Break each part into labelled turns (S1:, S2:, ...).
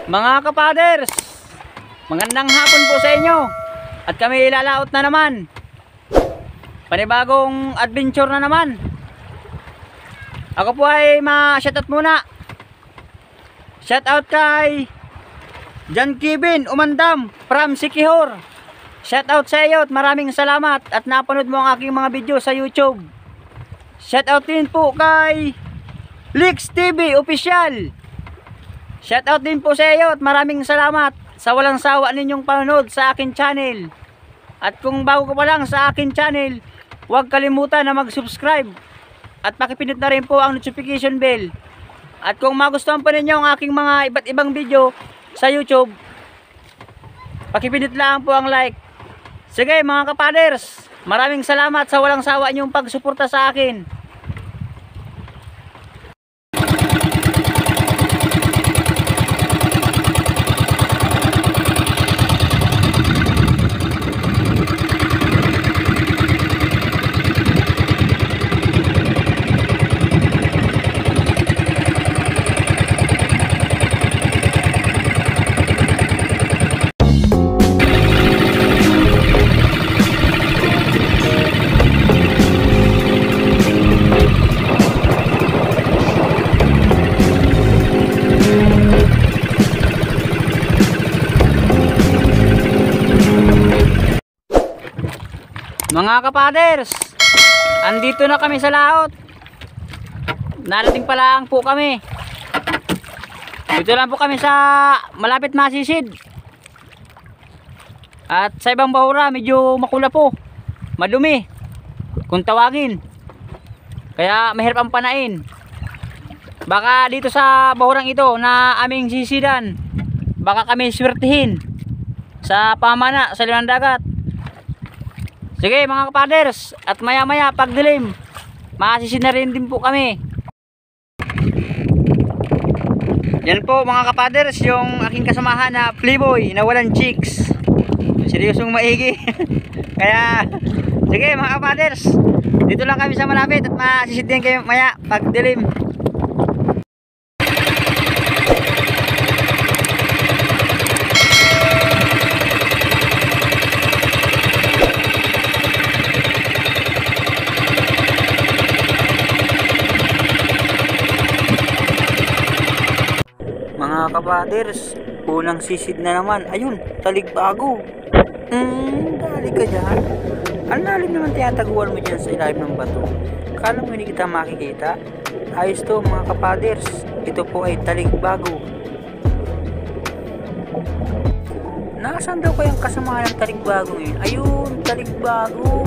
S1: Mga kapaders, magandang hapon po sa inyo. At kami ilalaot na naman. Panibagong adventure na naman. Ako po ay ma-shoutout muna. Shoutout kay John Kevin Umandam from Sikihor. Shoutout sa iyo at maraming salamat at napanood mo ang aking mga video sa YouTube. Shoutout din po kay Lex TV Official. Shoutout din po sa iyo at maraming salamat sa walang sawa ninyong panonood sa akin channel. At kung bago ka pa lang sa akin channel, huwag kalimutan na mag-subscribe at pakipindot na rin po ang notification bell. At kung magustuhan pa ninyo ang aking mga iba't ibang video sa YouTube, pakipindot lang po ang like. Sige mga kapaders, maraming salamat sa walang sawa ninyong pagsuporta sa akin. Mga kapaders, andito na kami sa laot. Narating pa lang po kami. Dito lang po kami sa malapit Masisid. At sa ibang bahura medyo makula po, madumi kung tawagin. Kaya mahirap ang panain. Baka dito sa bahurang ito na aming sisidan, baka kami swertihin sa pamana sa liwang dagat. Sige mga kapaders, at maya maya pag dilim, makasisid na rin din po kami. Yan po mga kapaders, yung aking kasamahan na playboy na walang chicks. Seryosong maigi. Kaya sige mga kapaders, dito lang kami sa malapit at makasisid din kayo maya pag dilim. Mga kapaders, unang sisid na naman. Ayun, taligbago. Dali ka dyan. Ang lalim naman tinataguan mo dyan sa ilalim ng bato. Kala mo hindi kita makikita? Ayos to mga kapaders. Ito po ay taligbago. Nasaan daw kayang kasama ng taligbago ngayon? Ayun, taligbago.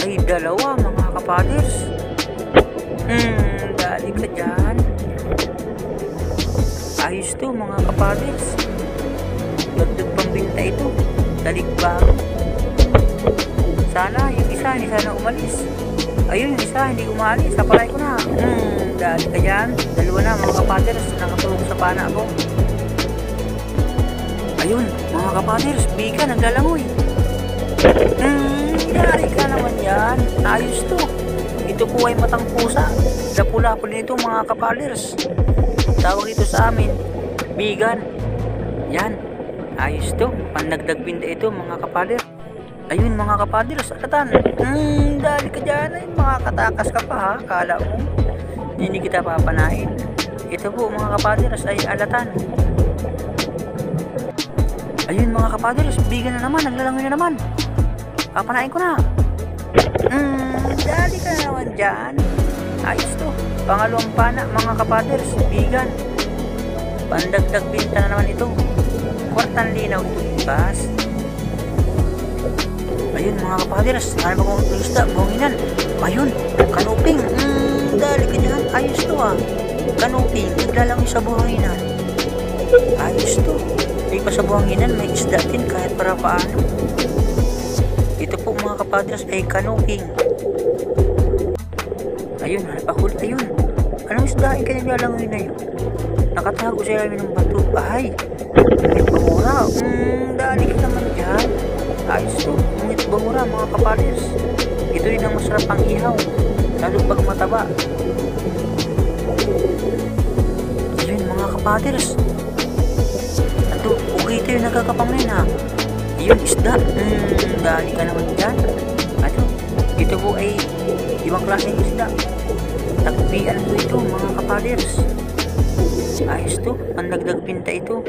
S1: Ay, dalawa mga kapaders. Dali ka dyan. Ayos to mga kapaders. Dagdag pambinta ito. Taligbago. Sana yung isa hindi sana umalis. Ayun yung isa hindi umalis. Sapalay ko na. Dali ka dyan. Dalawa na mga kapaders. Nakatulog sa pana ko. Ayun mga kapaders. Biga naglalangoy. Dali ka naman yan. Ayos to. Ito po ay matang pusa. Lapula-pula nito mga kapaders. Tawag ito sa amin, bigan. Yan, ayos to. Panagdag pinda ito mga kapader. Ayun mga kapader, salatan. Dali ka dyan. Ay, makakatakas ka pa ha. Kala mo, hindi kita papanain. Ito po mga kapader ay alatan. Ayun mga kapader, bigan na naman. Naglalangoy na naman. Papanain ko na. Dali ka na naman dyan. Ayos to. Pangalawang pana mga kapaders, bigan. Pandagdag binta na naman ito. Kwartang linaw ito, bas. Ayun mga kapaders, ano ba kung isda, buhanginan. Ayun,
S2: Kanuping, dali ka dyan. Ayos to ah. Kanuping, naglalangoy sa buhanginan. Ayos to. Di pa sa buhanginan, may isda din kahit para paano. Ito po mga kapadres ay kanuping. Ayun, napahuli. Ayun. Anong isda yung naglalangoy na yun? Nakatago sa ilalim ng bato. Ay, may bahura. Dali ka naman dyan. Ayos to. Ngunit bahura mga kapadres. Ito rin ang masarap ang ihaw. Lalo pag mataba. Ayun mga kapadres. Ito, ugay ito yung nagkakapang na yun ha. Ayun, isda. Dali ka naman dyan. Ito, ito po ay ibang klaseng isda. Tagpian po ito mga kapaders. Ayos to, pandagdag pinta ito.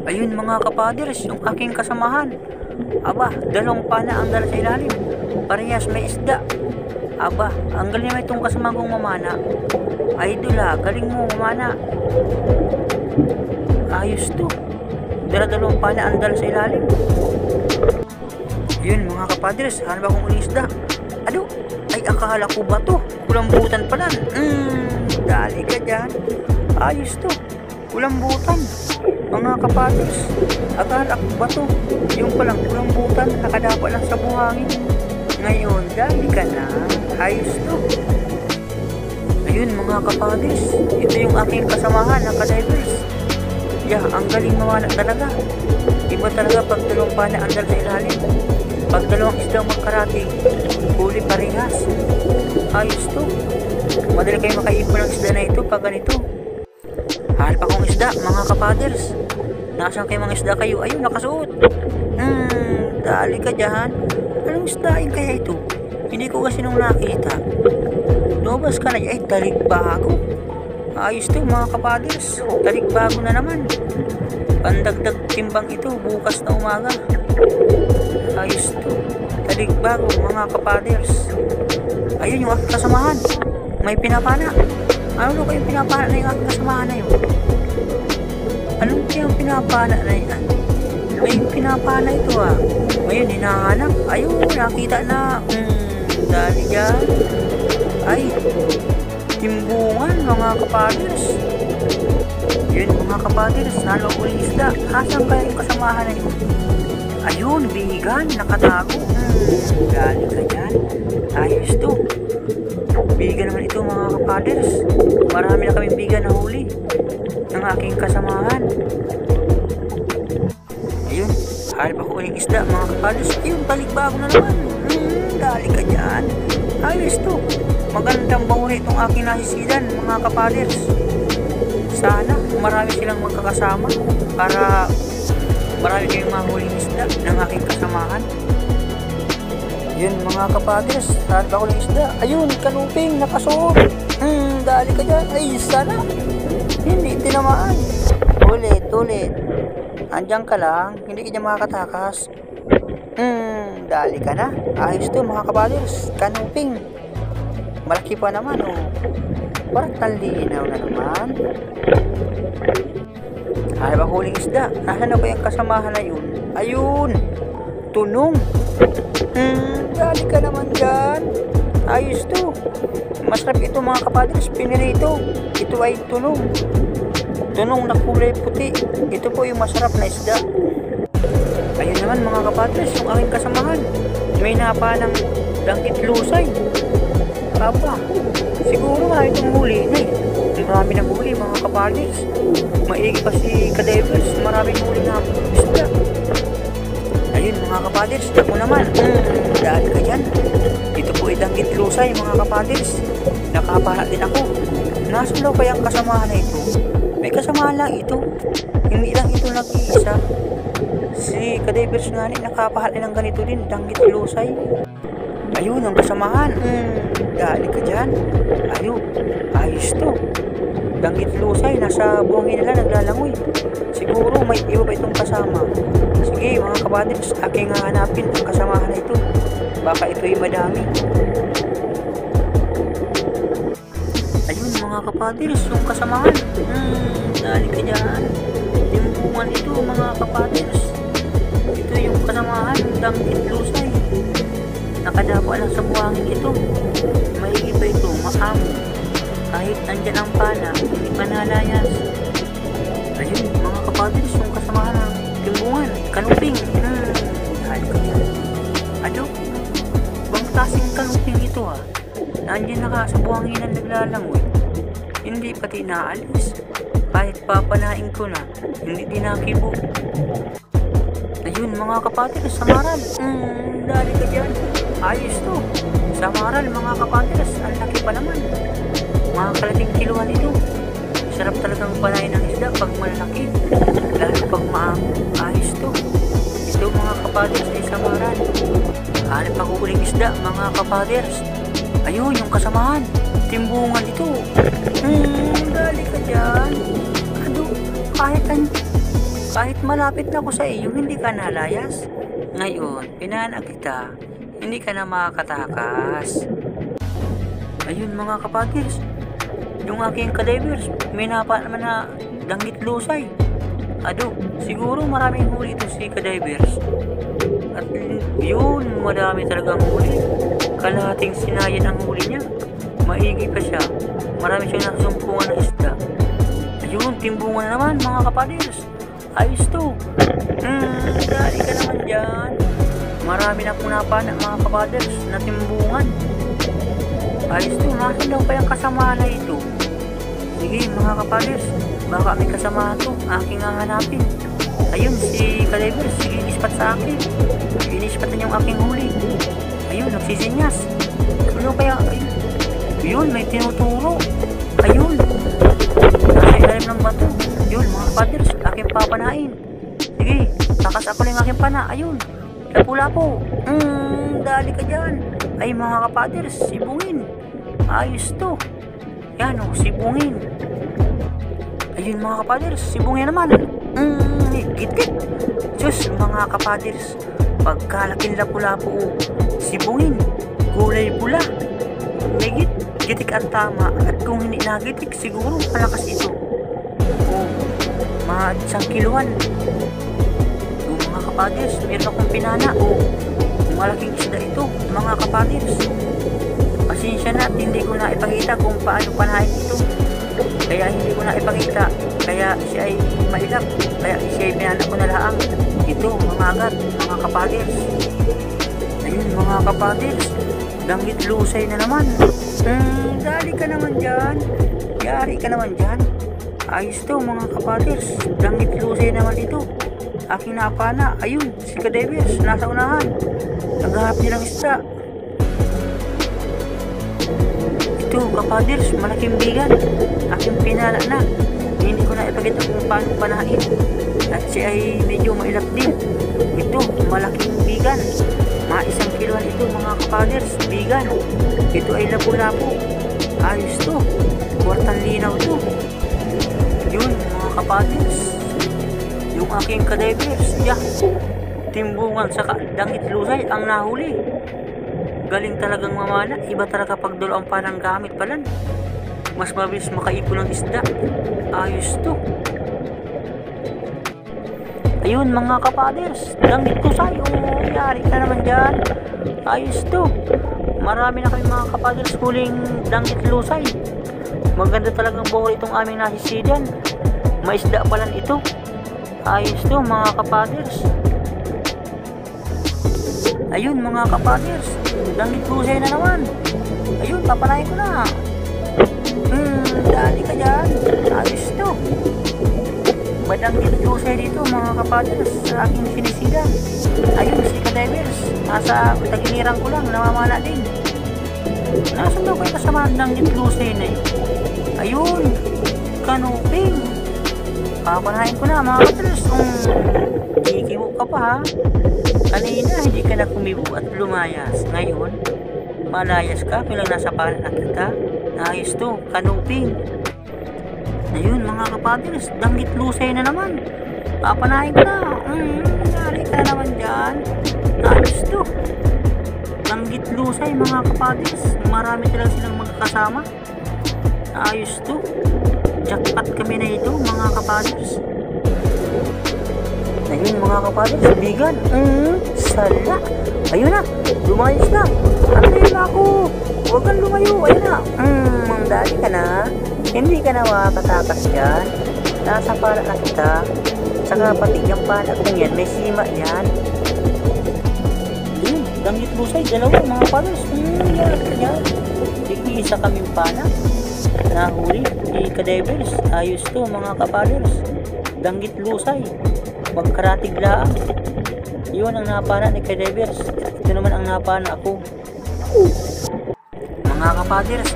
S2: Ayun mga kapaders, yung aking kasamahan. Aba, dalawang pana ang dala sa ilalim. Parehas may isda. Aba, ang galing naman itong kasama kong mamana. Idol ha, galing mo mamana. Ayos to. Dalawang pana ang dala sa ilalim. Yun mga kapadres, hanap akong uling isda. Ano? Ay akala ko ba to? Kulambutan pala. Dali ka dyan. Ayos to. Kulambutan. Mga kapadres, akala ko ba to? Yung palang kulambutan, nakadapa lang sa buhangin. Ngayon, dali ka na. Ayos to. Ayun mga kapadres, ito yung aking kasamahan na kadivers. Ang galing mawala talaga. Iba talaga pag dalawang pana ang dala sa ilalim. Pag dalawang isdang magkarating, huli parehas. Ayos to. Madali kayo makaipon ng isda na ito pag ganito. Hanap akong isda mga kapaders. Nasaan kayo mga isda kayo? Ayun, nakasuot. Dali ka dyan. Anong isdain kaya ito? Hindi ko kasi nung nakita. Lumabas ka na dyan. Ay, taligbago. Ayos to mga kapaders. Taligbago na naman. Pandagdag timbang ito bukas na umaga. Ayos to. Taligbago mga kapaders. Ayun yung aking kasamahan. May pinapana. Ano ko yung pinapana na yung aking kasamahan na yun? Anong yung pinapana na yan? May pinapana ito ah. Ngayon hinahanap. Ayun, nakita na. Dali dyan. Ay, timbungan mga kapaders. Yun mga kapaders, nalo uling isda. Asan kaya yung kasamahan na yun? Ayun, bigan, nakatago. Dali ka dyan. Ayos to. Bigan naman ito mga kapaders. Marami na kaming bigan na huli ng aking kasamahan. Ayun, halip ako uling isda mga kapaders. Ayun, balikbago na naman. Dali ka dyan. Ayos to. Magandang bahuli itong aking nasisidan mga kapaders. Sana marami silang magkakasama para marami kayong mahuling isda ng aking kasamahan. Yun mga kapaders, saan ba ko ng isda? Ayun, kanuping, nakasuot. Dali ka dyan. Ay, sana hindi tinamaan. Ulit. Andiyan ka lang, hindi ka dyan makakatakas. Dali ka na. Ayos to mga kapaders, kanuping. Malaki pa naman oh. Parang talinaw na naman. Ano ba huling isda? Nasaan na ba yung kasamahan na yun? Ayun! Tunong! Dali ka naman dyan. Ayos to. Masarap ito mga kapadres. Pinirito. Ito ay tunong. Tunong na kulay puti. Ito po yung masarap na isda. Ayun naman mga kapadres, yung aking kasamahan. May napa ng dangkit lusay. Aba, siguro nga itong huli na marami na huli mga kapadres. Maigi pa si kadivers, maraming huli na isda. Ayun mga kapadres, ako naman. Dahil ka dyan. Ito po idangkit lusay mga kapadres. Nakapala din ako. Nasaan daw kaya ang kasamahan na ito? May kasamahan lang ito. Hindi lang ito nag-iisa. Si kadivers nga rin nakapahal din ng ganito din, dangkit lusay. Ayun ang kasamahan. Dali ka dyan. Ayun, ayos to. Danggit lusay, nasa buhangin nila naglalangoy. Siguro may iba pa itong kasama. Sige mga kapadres, aking hanapin ang kasamahan na ito. Baka ito'y madami. Ayun mga kapadres, yung kasamahan. Dali ka dyan. Yung bungan ito mga kapadres. Ito yung kasamahan, danggit lusay. Nakadapa lang sa buhangin ito. kanuping ito ha. Nandiyan na ka sa buhanginan naglalangoy. Hindi pati naalis. Kahit papanain ko na, hindi din nakibo. Ayun mga kapatiras, samaral. Dali ka dyan. Ayos to. Samaral mga kapatiras, ang laki pa naman. Mga kalating kiluhan ito. Sarap talagang panain ng isda pag malalaki. Lalo pag maamo. Ayos to. Ito mga kapatiras ay samaral. Hanap ako uling isda mga kapatiras. Ayun yung kasamahan. Timbungan ito. Dali ka dyan. Ado, kahit malapit na ako sa iyo, hindi ka nalayas. Ngayon, pinanak kita, hindi ka na makakatakas. Ayun mga kapatirs, yung aking kadivers, may napa naman na danggit lusay. Ado, siguro maraming huli ito si kadivers. At yun, madami talagang huli. Kalahating sinayan ang huli niya. Maigi pa siya. Marami siyang nasumpungan ng isda. Ayun, timbungan na naman mga kapatirs. Ayos to. Dali ka naman dyan. Marami na akong napana mga kapatirs na timbungan. Ayos to. Nasaan daw pa yung kasama na ito? Sige mga kapatirs, baka may kasama to. Aking hahanapin. Ayun, si kadivers. Sige, ispat sa akin. Inispatan yung aking huli. Ayun, nagsisinyas. Ano kaya? Ayun, may tinuturo. Ayun. Nasa ilalim ng bato. Ayun, mga kapatirs, aking papanain. Sige, takas ako lang aking pana. Ayun, lapu-lapo. Dali ka dyan. Ay, mga kapatirs, sibungin. Ayos to. Yan o, sibungin. Ayun, mga kapatirs, sibungin naman. Git-git. Diyos, mga kapatirs, pagkalaking lapu-lapo o, sibungin. Gulay bula. Megit, gitik ang tama. At kung hindi nagitik, siguro malakas ito. O, mga 1 kiluan. O, mga kapatirs, meron akong pinana. O, malaking isda ito, mga kapatirs. Pasensya na, hindi ko na ipakita kung paano panahin ito. Kaya hindi ko na ipakita. Kaya siya ay mailap. Kaya siya ay pinana ko na laang. Ito, mga agat, mga kapatirs. Ayun, mga kapatirs. Danggit lusay na naman. Dali ka naman dyan. Yari ka naman dyan. Ayos to mga kapatirs. Danggit lusay naman ito. Aking napana. Ayun, si kadivers. Nasa unahan. Naghahanap nilang isda. Ito kapatirs. Malaking bigan. Aking pinala na. Hindi ko na ipakita kung paano panahin. At siya ay medyo mailap din. Ito, malaking bigan. Mga 1 kiluan ito mga kapatirs, bigan. Ito ay lapu-lapu. Ayos to. Kwartang linaw to. Yun mga kapatirs. Yung aking kadivers, timbungan sa danggit lusay ang nahuli. Galing talagang mamana. Iba talaga pag dalo ang panang gamit palan. Mas mabilis makaipon ng isda. Ayos to. Ayun mga kapatirs, danggit lusay. Yari ka naman dyan. Ayos to. Marami na kami mga kapatirs huling danggit lusay. Maganda talagang buhol itong aming nasisidan. May isda palan ito. Ayos to mga kapatirs. Ayun mga kapatirs, danggit lusay na naman. Ayun, papanayin ko na. Dali ka dyan. Ayos to. Madanggit lusay dito mga kapatirs sa aking sinisidan. Ayun, si kadivers. Nasa tagiliran ko lang, namamana din. Nasaan daw kayo kasama ng danggit lusay na yun? Ayun, kanuping. Papanahin ko na mga kapatirs. Kikibo ka pa ha. Kanina hindi ka na kumibo at lumayas. Ngayon, malayas ka bilang nasa palan na kita. Ayos to, kanuping. Ayun mga kapatirs, danggit lusay na naman. Papanahin ko na. Yari ka na naman dyan. Ayos to. Danggit lusay mga kapatirs. Marami talaga silang magkakasama. Ayos to. Jackpot kami na ito mga kapatirs. Ayun mga kapatirs, bigan. Sala. Ayun na, lumayas na. Antayin na ako. Huwag kang lumayo. Ayun na. Dali ka na. Hindi ka na makakatakas yan. Nasa pala na kita. Saka pati yung pala kong yan, may sima yan. Yun, Danggit lusay, dalawa mga kapaders. Yari ka dyan. Isa kaming pana. Nahuli si Kadevils. Ayos to mga kapaders. Danggit lusay. Pagkaratig laang. Yun ang napana ni Kadevils. Ito naman ang napana ako. Mga kapaders,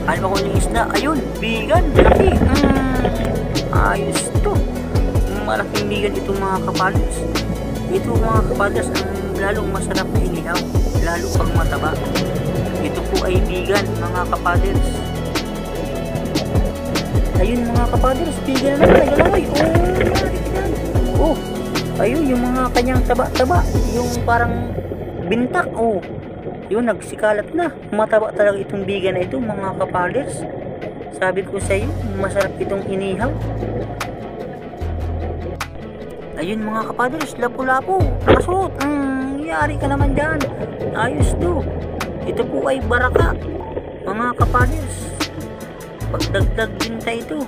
S2: ano ba ko yung isda? Ayun, bigan, laki. Ayos to. Malaking bigan itong mga kapaders. Ito mga kapaders ang lalong masarap na inihaw. Lalo pag mataba. Ito po ay bigan mga kapaders. Ayun mga kapaders, bigan na naman. Nagalangoy. Oh, ayun yung mga kanyang taba-taba. Yung parang bintak. Oh, yun nagsikalat na. Mataba talaga itong bigan na ito mga kapaders. Sabi ko sa iyo, masarap itong inihaw. Ayun mga kapaders, lapu-lapu. Nakasuot. Yari ka naman dyan. Ayos to. Ito po ay baraka mga kapaders. Pagdagdag din tayo ito.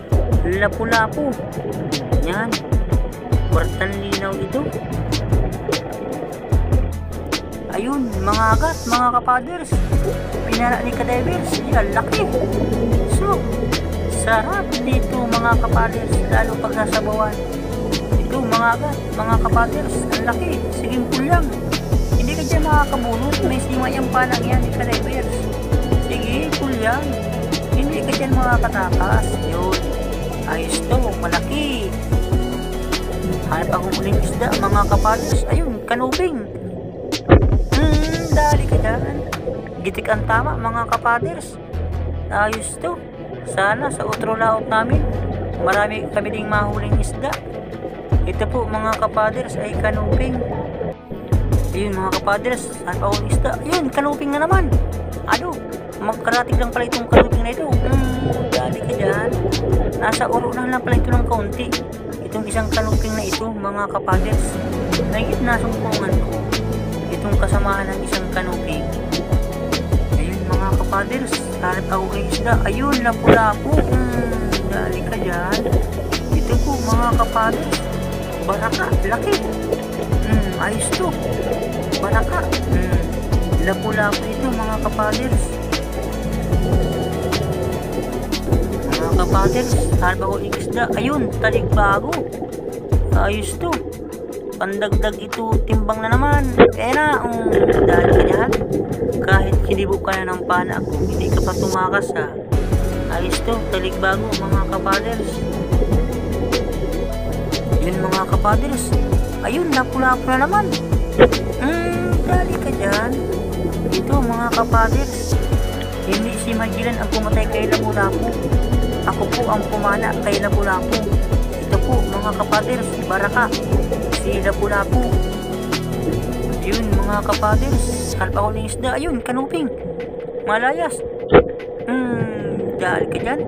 S2: Lapu-lapu. Yan. Kwartan linaw ito. Ayun, mga agat, mga kapaders. Pinala ni Kadevils. Yan, laki. So, sarap dito mga kapaders. Lalo pag nasabawan. Ito, mga agat, mga kapaders. Ang laki. Sige, pulyang. Hindi ka dyan makakabunot. May simayang palang yan ni Kadevils. Sige, pulyang. Hindi ka dyan makakatakas. Yun. Ayos to, malaki. Hanap akong uling isda, mga kapaders. Ayun, kanubing. Dali ka dyan. Gitik ang tama mga kapaders. Ayos to. Sana sa outro laot namin marami kami ding mahuling isda. Ito po mga kapaders ay kanuping. Ayun mga kapaders, saan pa akong isda? Ayun, kanuping na naman. Ano, magkaratig lang pala itong kanuping na ito. Dali ka dyan. Nasa uro na lang pala ito ng kaunti. Itong isang kanuping na ito mga kapaders. Nagit na sumpungan ko itong kasamaan ng isang kanuping. Ayun mga kapaders, hanap ako kay isda. Ayun, lapu-lapu. Dali ka dyan. Ito po mga kapaders, baraka, laki. Ayos to. Baraka. Lapu-lapu ito mga kapaders. Mga kapaders, hanap ako kay isda. Ayun, taligbago. Ayos to. Pandagdag ito, timbang na naman. Kaya na, dahil ka dyan. Kahit kinibo ka na ng pana ako, hindi ka pa tumakas ha. Ayos to, taligbago mga kapaders. Yun mga kapaders. Ayun, lapu-lapu na naman. Dali ka dyan. Ito mga kapaders. Hindi si Magellan ang pumatay kay lapu-lapu. Ako po ang pumana kay lapu-lapu. Ito po mga kapaders, baraka. Si lapu-lapu. Yun mga kapaders, halpa ko ng isda. Ayun, kanuping. Malayas. Dahil ka dyan.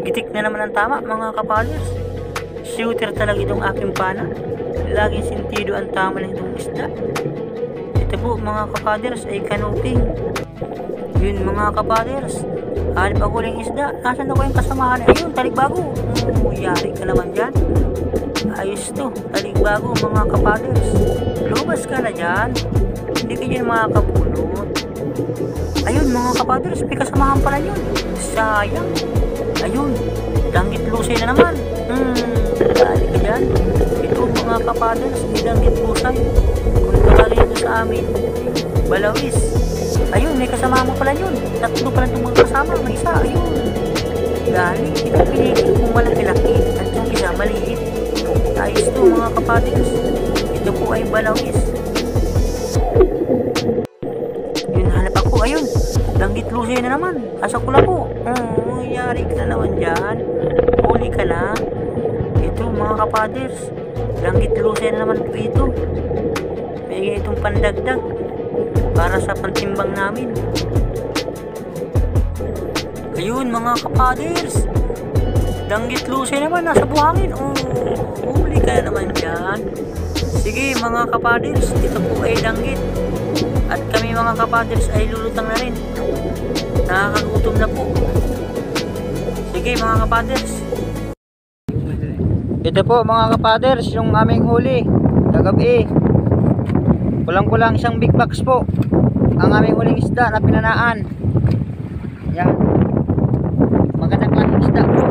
S2: Gitik na naman ang tama mga kapaders. Shooter talaga itong aking pana. Laging sentido ang tama ng itong isda. Ito po mga kapaders ay kanuping. Yun mga kapaders, halip ako ng isda. Nasaan ako yung kasamahan? Ayun, taligbago. Yari ka naman dyan. Ayos to, taligbago mga kapaders. Lumabas ka na dyan. Hindi ka dyan makakabulot. Ayun mga kapaders, may kasamahan pala yun. Sayang. Ayun, danggit lusay na naman. Dali ka dyan. Ito mga kapaders, may danggit lusay. Kung tawagin ito sa amin, balawis. Ayun, may kasama mo pala yun. Tatlo pala itong mga kasama. May isa, ayun. Dali, ito pinigil kung malaki-laki. At yung isa, maliit. Ayos to mga kapaders. Ito po ay balawis. Yun, hanap ako. Ayun, danggit lusay na naman. Asa ko lang po. Yari ka na naman dyan. Huli ka na. Ito mga kapaders, danggit lusay na naman po ito. May itong pandagdag para sa pantimbang namin. Ayun mga kapaders, danggit lusay naman, nasa buhangin. Huli ka na naman dyan. Sige mga kapaders, ito po ay danggit. At kami mga kapaders ay lulutang na rin. Nakakagutom na po. Sige mga kapaders.
S1: Ito po mga kapaders, yung aming huli kagabi. Kulang-kulang isang big box po. ang aming huling isda na pinanaan. Yan. Magandang klaseng isda bro.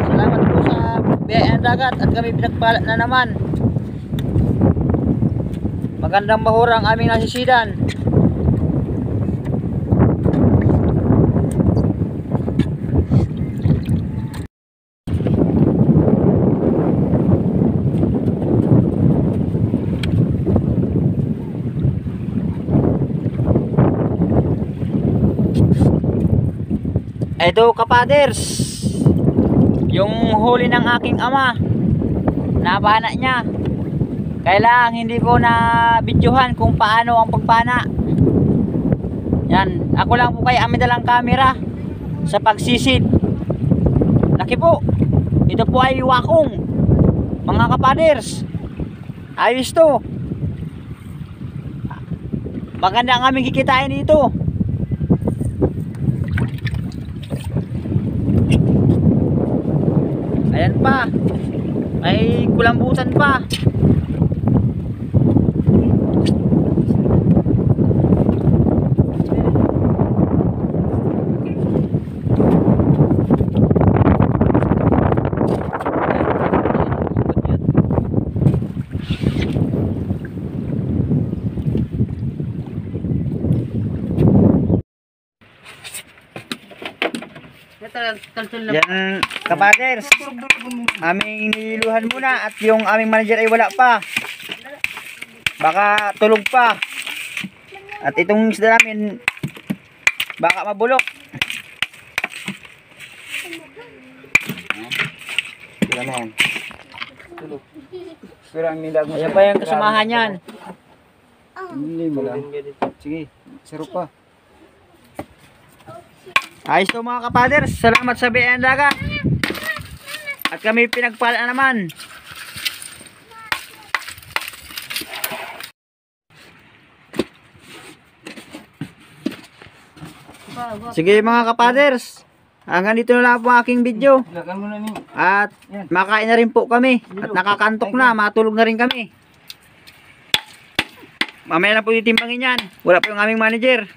S1: Salamat po sa biyaya ng dagat at kami pinagpala na naman. Magandang bahura ang aming nasisidan. Ito kapaders, yung huli ng aking ama, nabana niya. Kailang hindi ko na videohan kung paano ang pagpana. Yan, ako lang po kay amidalang camera sa pagsisid. Laki po. Ito po ay wakong, mga kapaders. Ayos to. Maganda ang aming kikitain dito. Ayan pa. May kulambutan pa. Yan kapaders, aming nililuhan muna at yung aming manager ay wala pa, baka tulog pa, at itong isda namin baka mabulok. Ayan pa yung kasamahan yan. Sige, saro pa. Ayos to mga kapaders, salamat sa biyaya ng dagat at kami pinagpala naman. Sige mga kapaders, hanggang dito na lang po ang aking video at makain na rin po kami at nakakantok na, matulog na rin kami. Mamaya na po titimbangin yan, wala po yung aming manager.